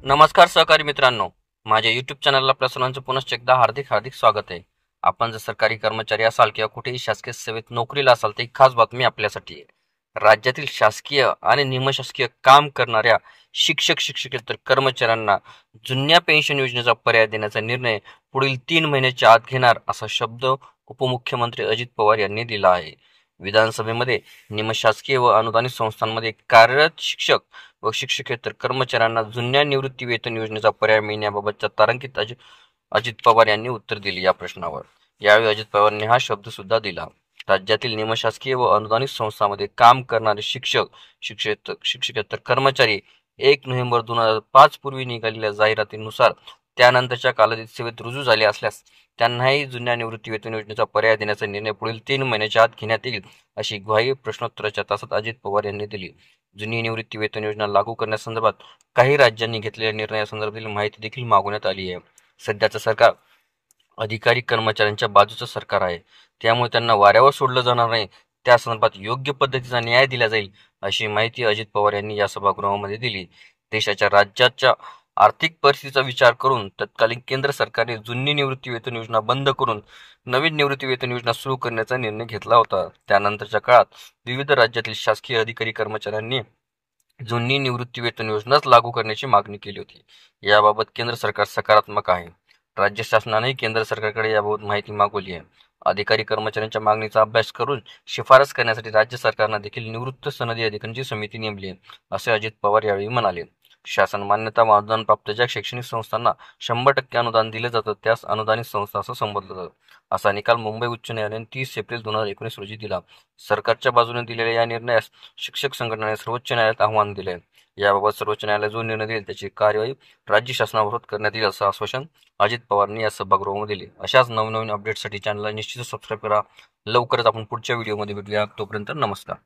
नमस्कार सहकारी मित्रांनो, माझ्या यूट्यूब चॅनलला आपल्या सर्वांचं पुनश्च एकदा हार्दिक स्वागत आहे. आपण जर सरकारी कर्मचारी असाल किंवा कुठेही शासकीय सेवेत नोकरीला असाल तर एक खास बातमी आपल्यासाठी आहे. राज्यातील शासकीय आणि निमशासकीय काम करणाऱ्या शिक्षकेतर कर्मचाऱ्यांना जुन्या पेन्शन योजनेचा पर्याय देण्याचा निर्णय पुढील 3 महिन्याच्या आत घेणार असा शब्द उपमुख्यमंत्री अजित पवार यांनी दिला आहे. विधानसभेमध्ये निमशासकीय व अनुदानित संस्थांमध्ये कार्यरत शिक्षक व शिक्षकेतर कर्मचाऱ्यांना जुन्या निवृत्ती वेतन योजनेचा पर्याय मिळण्याबाबतच्या तारांकित अजित पवार यांनी उत्तर दिले या प्रश्नावर. यावेळी अजित पवारांनी हा शब्द सुद्धा दिला. राज्यातील निमशासकीय व अनुदानित संस्थांमध्ये काम करणारे शिक्षकेतर कर्मचारी 1 नोव्हेंबर 2005 पूर्वी निघालेल्या जाहिरातीनुसार त्यानंतरच्या कालावधीत सेवेत रुजू झाले असल्यास त्यांनाही जुन्या निवृत्ती वेतन योजनेचा पर्याय देण्याचा निर्णय पुढील 3 महिन्याच्या आत घेण्यात येईल अशी ग्वाही प्रश्नोत्तराच्या तासात अजित पवार यांनी दिली. जुनी निवृत्ती वेतन योजना लागू करण्यासंदर्भात काही राज्यांनी घेतलेल्या निर्णयासंदर्भातील माहिती देखील मागवण्यात आली आहे. सध्याचं सरकार अधिकारी कर्मचाऱ्यांच्या बाजूचं सरकार आहे, त्यामुळे त्यांना वाऱ्यावर सोडलं जाणार नाही. त्या संदर्भात योग्य पद्धतीचा न्याय दिला जाईल अशी माहिती अजित पवार यांनी या सभागृहामध्ये दिली. देशाच्या राज्याच्या आर्थिक परिस्थितीचा विचार करून तत्कालीन केंद्र सरकारने जुनी निवृत्ती वेतन योजना बंद करून नवीन निवृत्ती वेतन योजना सुरू करण्याचा निर्णय घेतला होता. त्यानंतरच्या काळात विविध राज्यातील शासकीय अधिकारी कर्मचाऱ्यांनी जुनी निवृत्ती वेतन योजनाच लागू करण्याची मागणी केली होती. याबाबत केंद्र सरकार सकारात्मक आहे. राज्य शासनानेही केंद्र सरकारकडे याबाबत माहिती मागवली आहे. अधिकारी कर्मचाऱ्यांच्या मागणीचा अभ्यास करून शिफारस करण्यासाठी राज्य सरकारने देखील निवृत्त सनदी अधिकाऱ्यांची समिती नेमली आहे, असे अजित पवार यावेळी म्हणाले. शासन मान्यता व अनुदान प्राप्त ज्या शैक्षणिक संस्थांना 100% अनुदान दिले जातं त्यास अनुदानित संस्था असं संबोधलं जातं, असा निकाल मुंबई उच्च न्यायालयाने 30 एप्रिल 2019 रोजी दिला. सरकारच्या बाजूने दिलेल्या या निर्णयास शिक्षक संघटनेने सर्वोच्च न्यायालयात आव्हान दिले. याबाबत सर्वोच्च न्यायालय जो निर्णय देईल त्याची कार्यवाही राज्य शासनाविरोधात करण्यात येईल असं आश्वासन अजित पवारांनी या सभागृहामध्ये दिले. अशाच नवनवीन अपडेट्ससाठी चॅनलला निश्चितच सबस्क्राईब करा. लवकरच आपण पुढच्या व्हिडिओमध्ये भेटूया. तोपर्यंत नमस्कार.